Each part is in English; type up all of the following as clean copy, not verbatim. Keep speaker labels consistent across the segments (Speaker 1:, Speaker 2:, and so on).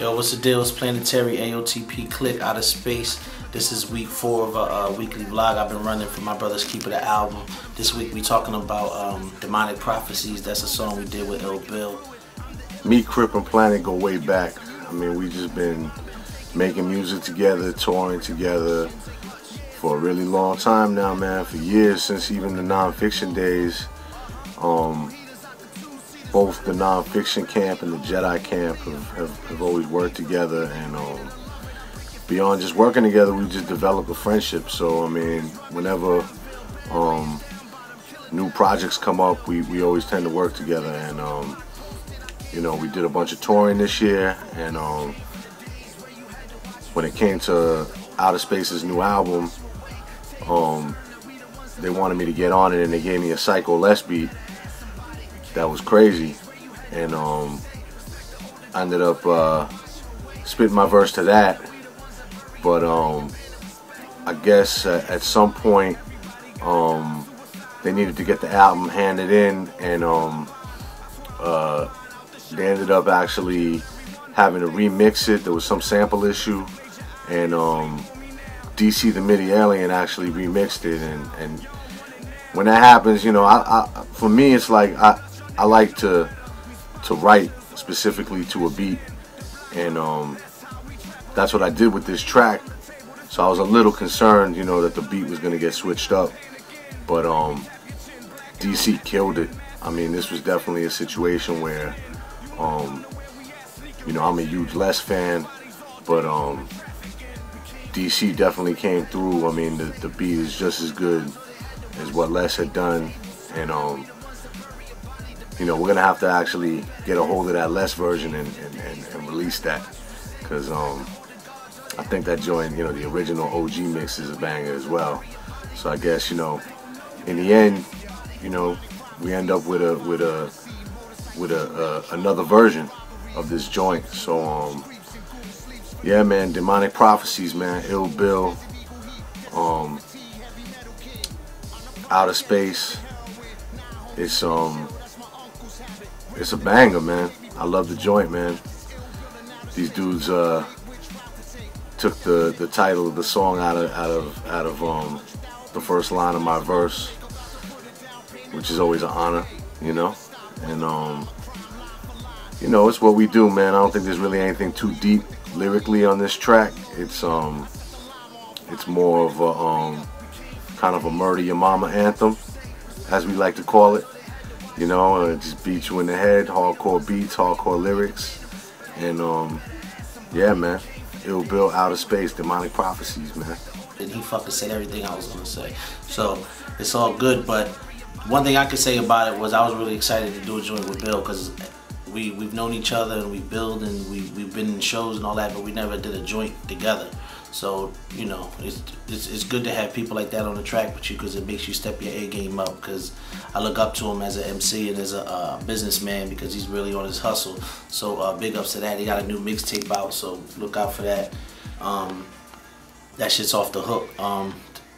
Speaker 1: Yo, what's the deal? It's Planetary AOTP Click Outer Space. This is week 4 of a weekly vlog I've been running for my brother's Keep It the album. This week we talking about Demonic Prophecies. That's a song we did with Ill Bill.
Speaker 2: Me, Crip, and Planet go way back. I mean, we just been making music together, touring together for a really long time now, man. For years, since even the non-fiction days. Both the non-fiction camp and the Jedi camp have always worked together, and beyond just working together, we just developed a friendship. So I mean, whenever new projects come up, we always tend to work together. And you know, we did a bunch of touring this year, and when it came to Outerspace's new album, they wanted me to get on it, and they gave me a Psycho Les beat that was crazy, and I ended up spitting my verse to that. But I guess at some point they needed to get the album handed in, and they ended up actually having to remix it. There was some sample issue, and DC the MIDI Alien actually remixed it, and when that happens, you know, for me it's like I like to write specifically to a beat, and that's what I did with this track. So I was a little concerned, you know, that the beat was gonna get switched up, but DC killed it. I mean, this was definitely a situation where, you know, I'm a huge Les fan, but DC definitely came through. I mean, the beat is just as good as what Les had done, and you know, we're gonna have to actually get a hold of that Les version and release that, because I think that joint, you know, the original OG mix is a banger as well. So I guess, you know, in the end, you know, we end up with another version of this joint. So yeah, man, Demonic Prophecies, man, Ill Bill, Outer Space. It's a banger, man. I love the joint, man. These dudes took the title of the song out of the first line of my verse, which is always an honor, you know. And you know, it's what we do, man. I don't think there's really anything too deep lyrically on this track. It's more of a kind of a murder your mama anthem, as we like to call it. You know, it just beats you in the head, hardcore beats, hardcore lyrics, and yeah, man, Ill Bill, Outer Space, Demonic Prophecies, man.
Speaker 1: And he fucking said everything I was gonna say, so it's all good. But one thing I could say about it was I was really excited to do a joint with Bill, because we've known each other and we build and we've been in shows and all that, but we never did a joint together. So, you know, it's good to have people like that on the track with you, because it makes you step your A game up, because I look up to him as an MC and as a businessman, because he's really on his hustle. So big ups to that. He got a new mixtape out, so look out for that. That shit's off the hook.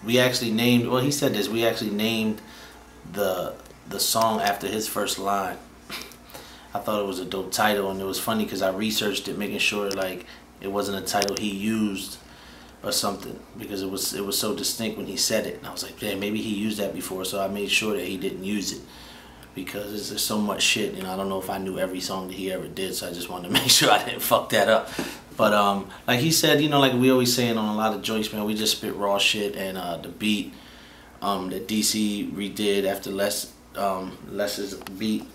Speaker 1: We actually named, well, he said this, we actually named the song after his first line. I thought it was a dope title, and it was funny because I researched it, making sure like it wasn't a title he used or something, because it was so distinct when he said it, and I was like, yeah, maybe he used that before. So I made sure that he didn't use it, because there's so much shit, you know. I don't know if I knew every song that he ever did, so I just wanted to make sure I didn't fuck that up. But like he said, you know, like we always saying on a lot of joints, man, we just spit raw shit, and the beat that DC redid after Les's beat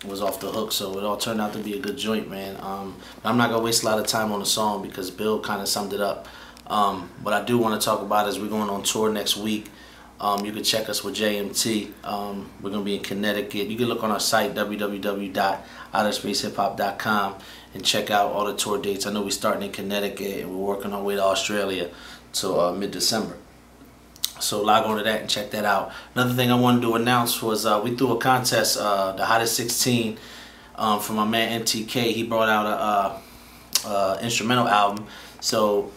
Speaker 1: was off the hook, so it all turned out to be a good joint, man. I'm not gonna waste a lot of time on the song because Bill kind of summed it up. What I do want to talk about is we're going on tour next week. You can check us with JMT. We're gonna be in Connecticut. You can look on our site www.outerspacehiphop.com and check out all the tour dates. I know we're starting in Connecticut and we're working our way to Australia till mid-December. So log on to that and check that out. Another thing I wanted to announce was we threw a contest, the Hottest 16, for my man MTK. He brought out a instrumental album. So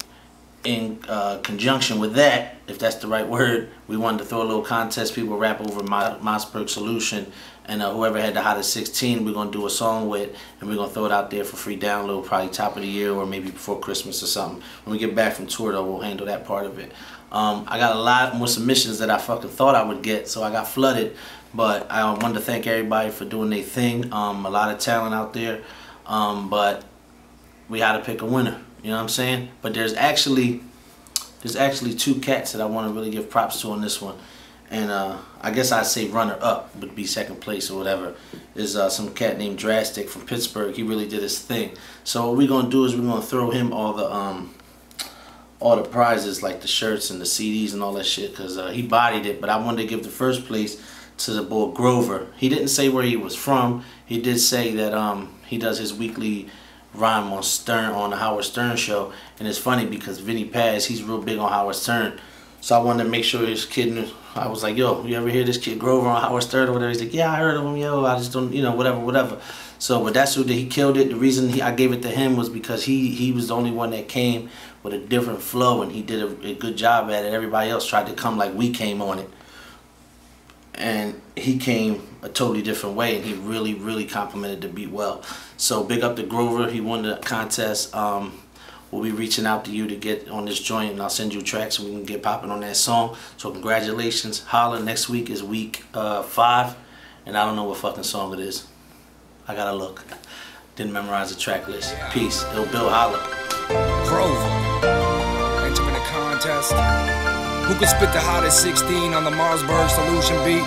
Speaker 1: in conjunction with that, if that's the right word, we wanted to throw a little contest. People rap over Mossberg Solution, And whoever had the hottest 16, we're gonna do a song with, and we're gonna throw it out there for free download, probably top of the year or maybe before Christmas or something. When we get back from tour, though, we'll handle that part of it. I got a lot more submissions that I fucking thought I would get, so I got flooded. But I wanted to thank everybody for doing their thing. A lot of talent out there, but we had to pick a winner. You know what I'm saying? But there's actually 2 cats that I want to really give props to on this one. And I guess I'd say runner-up would be second place or whatever. Is some cat named Drastic from Pittsburgh. He really did his thing. So what we're gonna do is we're gonna throw him all the prizes, like the shirts and the CDs and all that shit, because he bodied it. But I wanted to give the first place to the boy Grover. He didn't say where he was from. He did say that he does his weekly rhyme on the Howard Stern show, and it's funny because Vinny Paz, he's real big on Howard Stern. So I wanted to make sure this kid knew. I was like, yo, you ever hear this kid Grover on Howard Stern or whatever? He's like, yeah, I heard of him, yo. I just don't, you know, whatever. So, but that's who he killed it. The reason I gave it to him was because he was the only one that came with a different flow, and he did a good job at it. Everybody else tried to come like we came on it, and he came a totally different way, and he really complimented the beat well. So big up to Grover. He won the contest. We'll be reaching out to you to get on this joint, and I'll send you tracks so we can get popping on that song. So congratulations. Holla. Next week is week 5, and I don't know what fucking song it is. I gotta look. Didn't memorize the track list. Peace. Ill Bill, holla.
Speaker 3: Grover. Entering the contest. Who could spit the hottest 16 on the Marsburg Solution beat?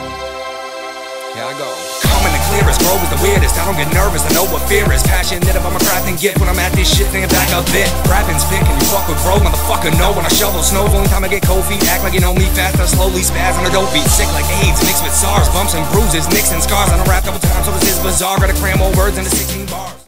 Speaker 3: Here I go. Calm and the clearest, Grover's the weirdest. I don't get nervous, I know what fear is. Passionate about my craft and gift. When I'm at this shit, thinking back a bit. Rapping's thick and you fuck with Bro, motherfucker, know when I shovel snow. Only time I get cold feet, act like you know me fast. I slowly spaz on a dope beat. Sick like AIDS, mixed with SARS. Bumps and bruises, nicks and scars. I done rapped a couple times, so this is bizarre. Gotta cram more words into 16 bars.